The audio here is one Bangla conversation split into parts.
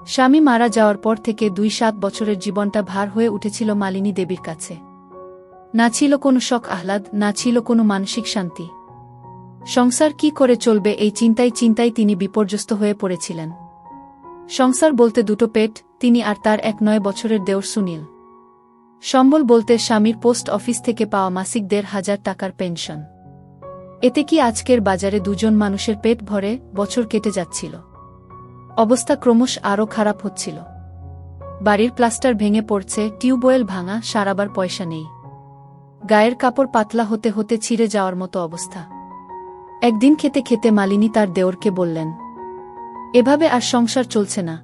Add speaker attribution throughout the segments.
Speaker 1: স্বামী মারা যাওয়ার পর থেকে ২-৭ বছরের জীবনটা ভার হয়ে উঠেছিল মালিনী দেবীর কাছে। না ছিল কোনো শখ আহ্লাদ, না ছিল কোনো মানসিক শান্তি। সংসার কি করে চলবে এই চিন্তায় তিনি বিপর্যস্ত হয়ে পড়েছিলেন। সংসার বলতে দুটো পেট, তিনি আর তার ১-৯ বছরের দেওর সুনীল। সম্বল বলতে স্বামীর পোস্ট অফিস থেকে পাওয়া মাসিক ১,৫০০ টাকার পেনশন। এতে কি আজকের বাজারে দুজন মানুষের পেট ভরে বছর কেটে যাচ্ছিল। অবস্থা ক্রমশ আরও খারাপ হচ্ছিল। বাড়ির প্লাস্টার ভেঙে পড়ছে, টিউবওয়েল ভাঙা, সারাবার পয়সা নেই। গায়ের কাপড় পাতলা হতে হতে ছিঁড়ে যাওয়ার মতো অবস্থা। একদিন খেতে খেতে মালিনী তার দেওরকে বললেন, এভাবে আর সংসার চলছে না,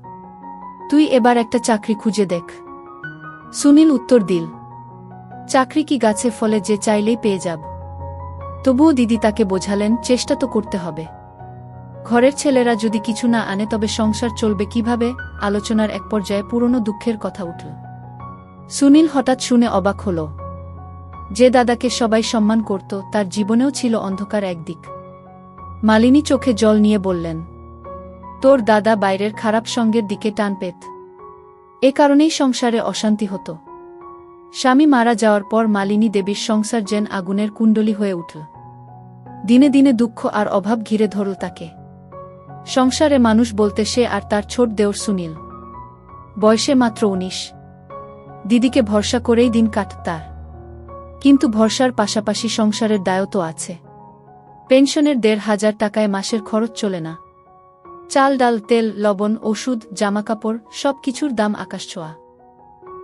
Speaker 1: তুই এবার একটা চাকরি খুঁজে দেখ। সুনীল উত্তর দিল, চাকরি কি গাছে ফলে যে চাইলেই পেয়ে যাব। তবুও দিদি তাকে বোঝালেন, চেষ্টা তো করতে হবে। ঘরের ছেলেরা যদি কিছু না আনে তবে সংসার চলবে কিভাবে। আলোচনার এক পর্যায়ে পুরনো দুঃখের কথা উঠল। সুনীল হঠাৎ শুনে অবাক হল, যে দাদাকে সবাই সম্মান করত তার জীবনেও ছিল অন্ধকার একদিক। মালিনী চোখে জল নিয়ে বললেন, তোর দাদা বাইরের খারাপ সঙ্গের দিকে টান পেত, এ কারণেই সংসারে অশান্তি হতো। স্বামী মারা যাওয়ার পর মালিনী দেবীর সংসার যেন আগুনের কুণ্ডলী হয়ে উঠল। দিনে দিনে দুঃখ আর অভাব ঘিরে ধরল তাকে। সংসারে মানুষ বলতে সে আর তার ছোট দেওর সুনীল, বয়সে মাত্র ১৯। দিদিকে ভরসা করেই দিন কাটত তার। কিন্তু ভরসার পাশাপাশি সংসারের দায়ও তো আছে। পেনশনের ১,৫০০ টাকায় মাসের খরচ চলে না। চাল, ডাল, তেল, লবণ, ওষুধ, জামাকাপড় সবকিছুর দাম আকাশছোঁয়া।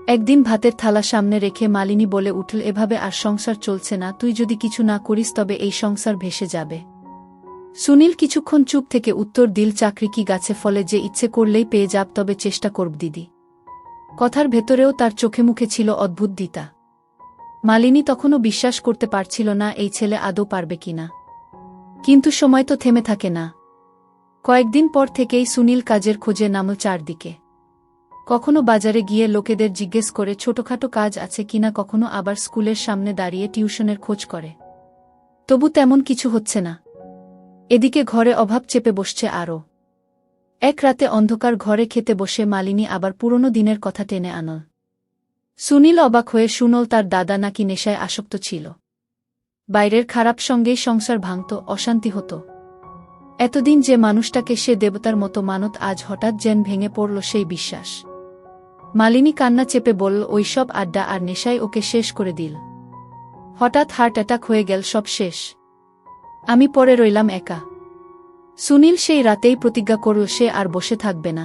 Speaker 1: একদিন ভাতের থালা সামনে রেখে মালিনী বলে উঠল, এভাবে আর সংসার চলছে না, তুই যদি কিছু না করিস তবে এই সংসার ভেসে যাবে। সুনীল কিছুক্ষণ চুপ থেকে উত্তর দিল, চাকরি কি গাছে ফলে যে ইচ্ছে করলেই পেয়ে যাব, তবে চেষ্টা করব দিদি। কথার ভেতরেও তার চোখে মুখে ছিল অদ্ভুত দ্বিধা। মালিনী তখনও বিশ্বাস করতে পারছিল না এই ছেলে আদৌ পারবে কিনা। কিন্তু সময় তো থেমে থাকে না। কয়েকদিন পর থেকেই সুনীল কাজের খোঁজে নামল চারদিকে। কখনো বাজারে গিয়ে লোকেদের জিজ্ঞেস করে ছোটখাটো কাজ আছে কিনা, কখনো আবার স্কুলের সামনে দাঁড়িয়ে টিউশনের খোঁজ করে। তবু তেমন কিছু হচ্ছে না। এদিকে ঘরে অভাব চেপে বসছে আরও। এক রাতে অন্ধকার ঘরে খেতে বসে মালিনী আবার পুরনো দিনের কথা টেনে আনল। সুনীল অবাক হয়ে শুনল তার দাদা নাকি নেশায় আসক্ত ছিল। বাইরের খারাপ সঙ্গেই সংসার ভাঙত, অশান্তি হতো। এতদিন যে মানুষটাকে সে দেবতার মতো মানত, আজ হঠাৎ যেন ভেঙে পড়ল সেই বিশ্বাস। মালিনী কান্না চেপে বলল, ওইসব আড্ডা আর নেশায় ওকে শেষ করে দিল। হঠাৎ হার্ট অ্যাটাক হয়ে গেল, সব শেষ। আমি পড়ে রইলাম একা। সুনীল সেই রাতেই প্রতিজ্ঞা করল সে আর বসে থাকবে না।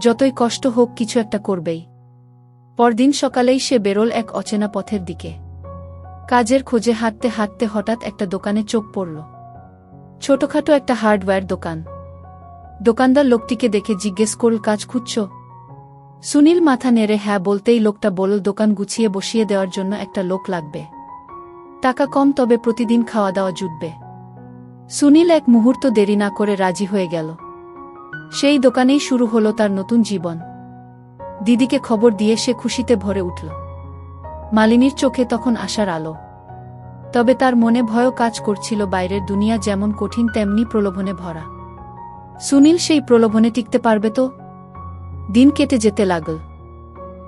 Speaker 1: যতই কষ্ট হোক কিছু একটা করবেই। পরদিন সকালেই সে বেরোল এক অচেনা পথের দিকে। কাজের খোঁজে হাঁটতে হাঁটতে হঠাৎ একটা দোকানে চোখ পড়ল। ছোটখাটো একটা হার্ডওয়্যার দোকান। দোকানদার লোকটিকে দেখে জিজ্ঞেস করল, কাজ খুঁজছ? সুনীল মাথা নেড়ে হ্যাঁ বলতেই লোকটা বলল, দোকান গুছিয়ে বসিয়ে দেওয়ার জন্য একটা লোক লাগবে। টাকা কম, তবে প্রতিদিন খাওয়া দাওয়া জুটবে। সুনীল এক মুহূর্ত দেরি না করে রাজি হয়ে গেল। সেই দোকানেই শুরু হলো তার নতুন জীবন। দিদিকে খবর দিয়ে সে খুশিতে ভরে উঠল। মালিনীর চোখে তখন আশার আলো। তবে তার মনে ভয়ও কাজ করছিল, বাইরের দুনিয়া যেমন কঠিন তেমনি প্রলোভনে ভরা। সুনীল সেই প্রলোভনে টিকতে পারবে তো? দিন কেটে যেতে লাগল।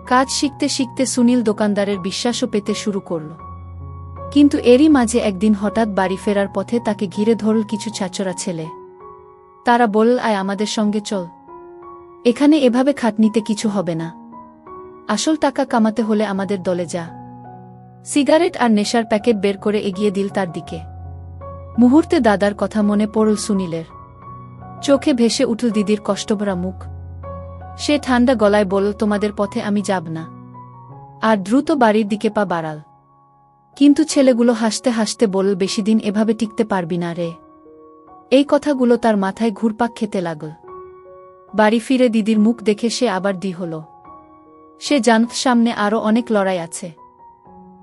Speaker 1: কাজ শিখতে শিখতে সুনীল দোকানদারের বিশ্বাসও পেতে শুরু করল। কিন্তু এরই মাঝে একদিন হঠাৎ বাড়ি ফেরার পথে তাকে ঘিরে ধরল কিছু ছাচরা ছেলে। তারা বলল, আয় আমাদের সঙ্গে চল। এখানে এভাবে খাটনিতে কিছু হবে না। আসল টাকা কামাতে হলে আমাদের দলে যা। সিগারেট আর নেশার প্যাকেট বের করে এগিয়ে দিল তার দিকে। মুহূর্তে দাদার কথা মনে পড়ল সুনীলের। চোখে ভেসে উঠল দিদির কষ্টভরা মুখ। সে ঠান্ডা গলায় বলল, তোমাদের পথে আমি যাব না। আর দ্রুত বাড়ির দিকে পা বাড়াল। কিন্তু ছেলেগুলো হাসতে হাসতে বলল, বেশিদিন এভাবে টিকতে পারবি না রে। এই কথাগুলো তার মাথায় ঘুরপাক খেতে লাগল। বাড়ি ফিরে দিদির মুখ দেখে সে আবার দ্বিধা হল। সে জানত সামনে আরও অনেক লড়াই আছে।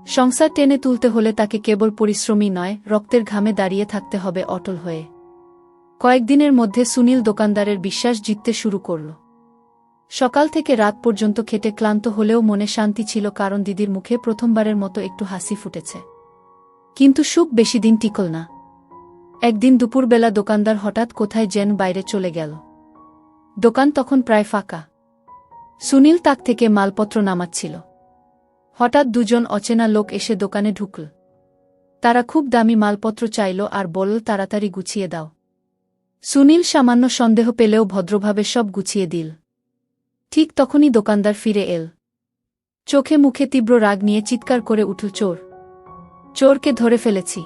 Speaker 1: সংসার টেনে তুলতে হলে তাকে কেবল পরিশ্রমী নয়, রক্তের ঘামে দাঁড়িয়ে থাকতে হবে অটল হয়ে। কয়েকদিনের মধ্যে সুনীল দোকানদারের বিশ্বাস জিততে শুরু করল। সকাল থেকে রাত পর্যন্ত খেটে ক্লান্ত হলেও মনে শান্তি ছিল, কারণ দিদির মুখে প্রথমবারের মতো একটু হাসি ফুটেছে। কিন্তু সুখ বেশিদিন টিকল না। একদিন দুপুরবেলা দোকানদার হঠাৎ কোথায় যেন বাইরে চলে গেল। দোকান তখন প্রায় ফাঁকা। সুনীল তাক থেকে মালপত্র নামাচ্ছিল। হঠাৎ দুজন অচেনা লোক এসে দোকানে ঢুকল। তারা খুব দামি মালপত্র চাইল আর বলল তাড়াতাড়ি গুছিয়ে দাও। সুনীল সামান্য সন্দেহ পেলেও ভদ্রভাবে সব গুছিয়ে দিল। ঠিক তখনই দোকানদার ফিরে এল। চোখে মুখে তীব্র রাগ নিয়ে চিৎকার করে উঠল, চোর! চোরকে ধরে ফেলেছি!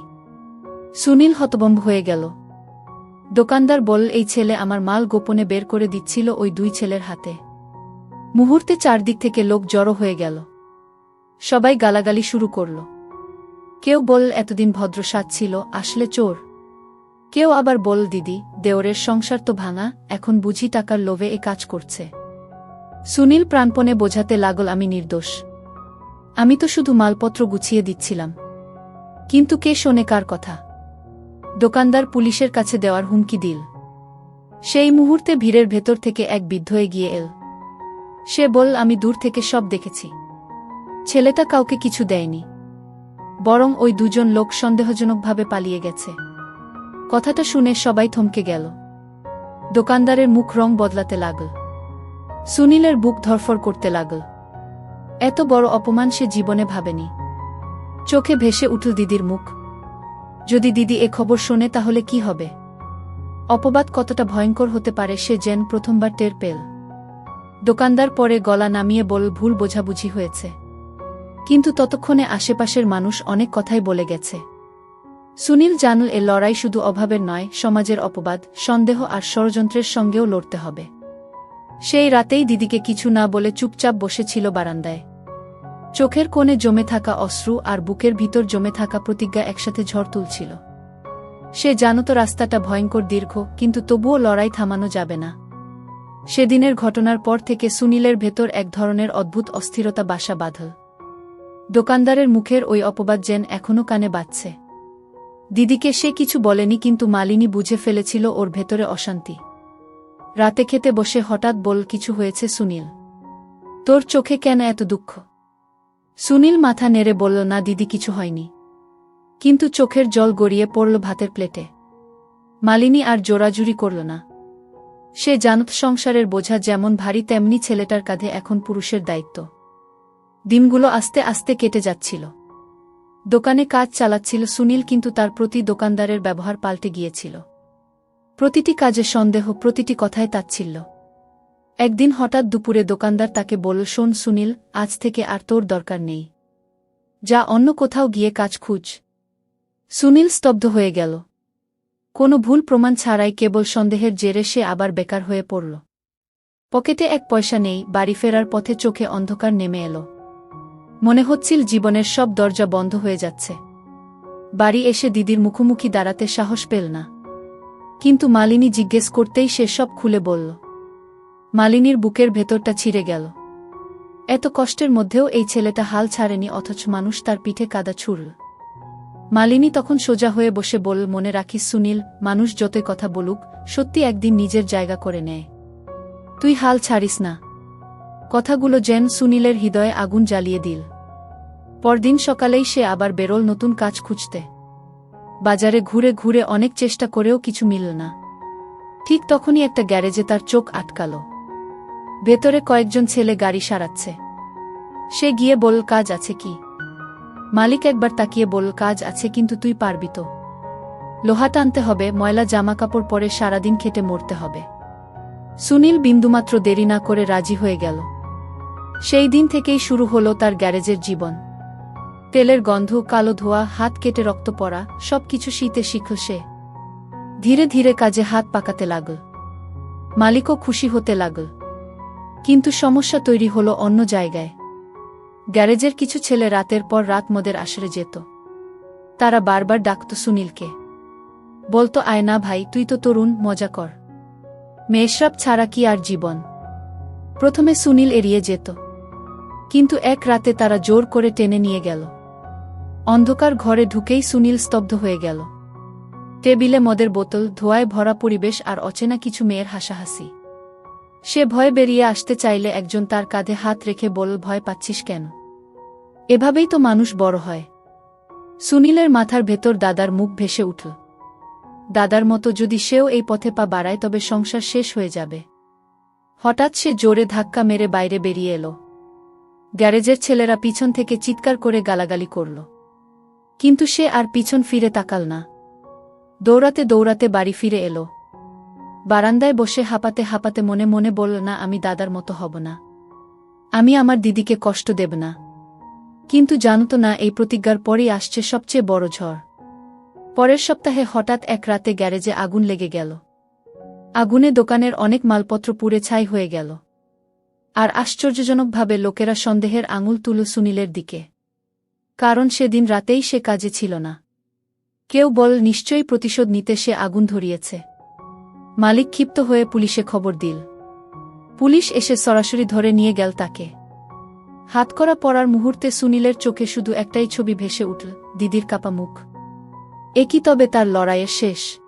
Speaker 1: সুনীল হতভম্ব হয়ে গেল। দোকানদার বলল, এই ছেলে আমার মাল গোপনে বের করে দিচ্ছিল ওই দুই ছেলের হাতে। মুহূর্তে চারদিক থেকে লোক জড়ো হয়ে গেল। সবাই গালাগালি শুরু করল। কেউ বলল, এতদিন ভদ্র সাজছিল, আসলে চোর। কেউ আবার বলল, দিদি, দেওরের সংসার তো ভাঙা, এখন বুঝি টাকার লোভে এ কাজ করছে। সুনীল প্রাণপণে বোঝাতে লাগল, আমি নির্দোষ। আমি তো শুধু মালপত্র গুছিয়ে দিচ্ছিলাম। কিন্তু কে শোনে কার কথা? দোকানদার পুলিশের কাছে দেওয়ার হুমকি দিল। সেই মুহূর্তে ভিড়ের ভেতর থেকে এক বৃদ্ধ এগিয়ে এল। সে বলল, আমি দূর থেকে সব দেখেছি। ছেলেটা কাউকে কিছু দেয়নি, বরং ওই দুজন লোক সন্দেহজনকভাবে পালিয়ে গেছে। কথাটা শুনে সবাই থমকে গেল। দোকানদারের মুখ রং বদলাতে লাগল। সুনীলের বুক ধরফর করতে লাগল। এত বড় অপমান সে জীবনে ভাবেনি। চোখে ভেসে উঠল দিদির মুখ। যদি দিদি এ খবর শোনে তাহলে কি হবে? অপবাদ কতটা ভয়ঙ্কর হতে পারে সে যেন প্রথমবার টের পেল। দোকানদার পরে গলা নামিয়ে বলল, ভুল বোঝাবুঝি হয়েছে। কিন্তু ততক্ষণে আশেপাশের মানুষ অনেক কথাই বলে গেছে। সুনীল জানল এ লড়াই শুধু অভাবের নয়, সমাজের অপবাদ, সন্দেহ আর ষড়যন্ত্রের সঙ্গেও লড়তে হবে। সেই রাতেই দিদিকে কিছু না বলে চুপচাপ বসেছিল বারান্দায়। চোখের কোণে জমে থাকা অশ্রু আর বুকের ভিতর জমে থাকা প্রতিজ্ঞা একসাথে ঝড় তুলছিল। সে জানত রাস্তাটা ভয়ঙ্কর দীর্ঘ, কিন্তু তবুও লড়াই থামানো যাবে না। সেদিনের ঘটনার পর থেকে সুনীলের ভেতর এক ধরনের অদ্ভুত অস্থিরতা বাসা বাঁধল। দোকানদারের মুখের ওই অপবাদ যেন এখনও কানে বাজছে। দিদিকে সে কিছু বলেনি, কিন্তু মালিনী বুঝে ফেলেছিল ওর ভেতরে অশান্তি। রাতে খেতে বসে হঠাৎ বলল, কিছু হয়েছে সুনীল? তোর চোখে কেন এত দুঃখ? সুনীল মাথা নেড়ে বলল, না দিদি, কিছু হয়নি। কিন্তু চোখের জল গড়িয়ে পড়ল ভাতের প্লেটে। মালিনী আর জোরাজুরি করল না। সে জানত সংসারের বোঝা যেমন ভারী তেমনি ছেলেটার কাঁধে এখন পুরুষের দায়িত্ব। দিনগুলো আস্তে আস্তে কেটে যাচ্ছিল। দোকানে কাজ চালাচ্ছিল সুনীল, কিন্তু তার প্রতি দোকানদারের ব্যবহার পাল্টে গিয়েছিল। প্রতিটি কাজে সন্দেহ, প্রতিটি কথায় তাচ্ছিল্য। একদিন হঠাৎ দুপুরে দোকানদার তাকে বলল, শোন সুনীল, আজ থেকে আর তোর দরকার নেই। যা অন্য কোথাও গিয়ে কাজ খুঁজ। সুনীল স্তব্ধ হয়ে গেল। কোনো ভুল প্রমাণ ছাড়াই কেবল সন্দেহের জেরে সে আবার বেকার হয়ে পড়ল। পকেটে এক পয়সা নেই, বাড়ি ফেরার পথে চোখে অন্ধকার নেমে এলো। মনে হচ্ছিল জীবনের সব দরজা বন্ধ হয়ে যাচ্ছে। বাড়ি এসে দিদির মুখোমুখি দাঁড়াতে সাহস পেল না। কিন্তু মালিনী জিজ্ঞেস করতেই সে সব খুলে বলল। মালিনীর বুকের ভেতরটা ছিঁড়ে গেল। এত কষ্টের মধ্যেও এই ছেলেটা হাল ছাড়েনি, অথচ মানুষ তার পিঠে কাদা ছুড়ল। মালিনী তখন সোজা হয়ে বসে বলল, মনে রাখিস সুনীল, মানুষ যতই কথা বলুক, সত্যি একদিন নিজের জায়গা করে নেয়। তুই হাল ছাড়িস না। কথাগুলো যেন সুনীলের হৃদয়ে আগুন জ্বালিয়ে দিল। পরদিন সকালেই সে আবার বেরোল নতুন কাজ খুঁজতে। বাজারে ঘুরে ঘুরে অনেক চেষ্টা করেও কিছু মিলল না। ঠিক তখনই একটা গ্যারেজে তার চোখ আটকাল। ভেতরে কয়েকজন ছেলে গাড়ি সারাচ্ছে। সে গিয়ে বলল, কাজ আছে কি? মালিক একবার তাকিয়ে বলল, কাজ আছে, কিন্তু তুই পারবি তো? লোহা টানতে হবে, ময়লা জামাকাপড় পরে সারাদিন খেটে মরতে হবে। সুনীল বিন্দুমাত্র দেরি না করে রাজি হয়ে গেল। সেই দিন থেকেই শুরু হলো তার গ্যারেজের জীবন। তেলের গন্ধ, কালো ধোয়া, হাত কেটে রক্ত পড়া, সবকিছু শীতে শিখল সে। ধীরে ধীরে কাজে হাত পাকাতে লাগল। মালিকও খুশি হতে লাগল। কিন্তু সমস্যা তৈরি হলো অন্য জায়গায়। গ্যারেজের কিছু ছেলে রাতের পর রাত মদের আসরে যেত। তারা বারবার ডাকত সুনীলকে। বলতো, আয় না ভাই, তুই তো তরুণ, মজা কর। মেয়েসব ছাড়া কি আর জীবন? প্রথমে সুনীল এড়িয়ে যেত, কিন্তু এক রাতে তারা জোর করে টেনে নিয়ে গেল। অন্ধকার ঘরে ঢুকেই সুনীল স্তব্ধ হয়ে গেল। টেবিলে মদের বোতল, ধোঁয়ায় ভরা পরিবেশ আর অচেনা কিছু মেয়ের হাসাহাসি। সে ভয়ে বেরিয়ে আসতে চাইলে একজন তার কাঁধে হাত রেখে বলল, ভয় পাচ্ছিস কেন? এভাবেই তো মানুষ বড় হয়। সুনীলের মাথার ভেতর দাদার মুখ ভেসে উঠল। দাদার মতো যদি সেও এই পথে পা বাড়ায় তবে সংসার শেষ হয়ে যাবে। হঠাৎ সে জোরে ধাক্কা মেরে বাইরে বেরিয়ে এলো। গ্যারেজের ছেলেরা পিছন থেকে চিৎকার করে গালাগালি করল। কিন্তু সে আর পিছন ফিরে তাকাল না। দৌড়াতে দৌড়াতে বাড়ি ফিরে এলো। বারান্দায় বসে হাঁপাতে হাঁপাতে মনে মনে বলল, না, আমি দাদার মতো হব না। আমি আমার দিদিকে কষ্ট দেব না। কিন্তু জানত না এই প্রতিজ্ঞার পরই আসছে সবচেয়ে বড় ঝড়। পরের সপ্তাহে হঠাৎ এক রাতে গ্যারেজে আগুন লেগে গেল। আগুনে দোকানের অনেক মালপত্র পুড়ে ছাই হয়ে গেল। আর আশ্চর্যজনকভাবে লোকেরা সন্দেহের আঙুল তুলল সুনীলের দিকে। কারণ সেদিন রাতেই সে কাজে ছিল না। কেউ বল, নিশ্চয়ই প্রতিশোধ নিতে সে আগুন ধরিয়েছে। মালিক ক্ষিপ্ত হয়ে পুলিশে খবর দিল। পুলিশ এসে সরাসরি ধরে নিয়ে গেল তাকে। হাতকড়া পরার মুহূর্তে সুনীলের চোখে শুধু একটাই ছবি ভেসে উঠল, দিদির কাপা মুখ। এ কি তবে তার লড়াইয়ের শেষ?